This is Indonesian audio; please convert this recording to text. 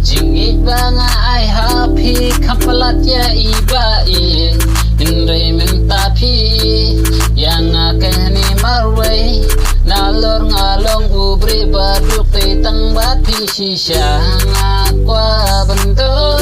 jing iba nga ay happy kapalat ya iba Inray mentapi yang akan ni marway nalor ngalong ubri baduk tang bati shisha ngakwa bentuk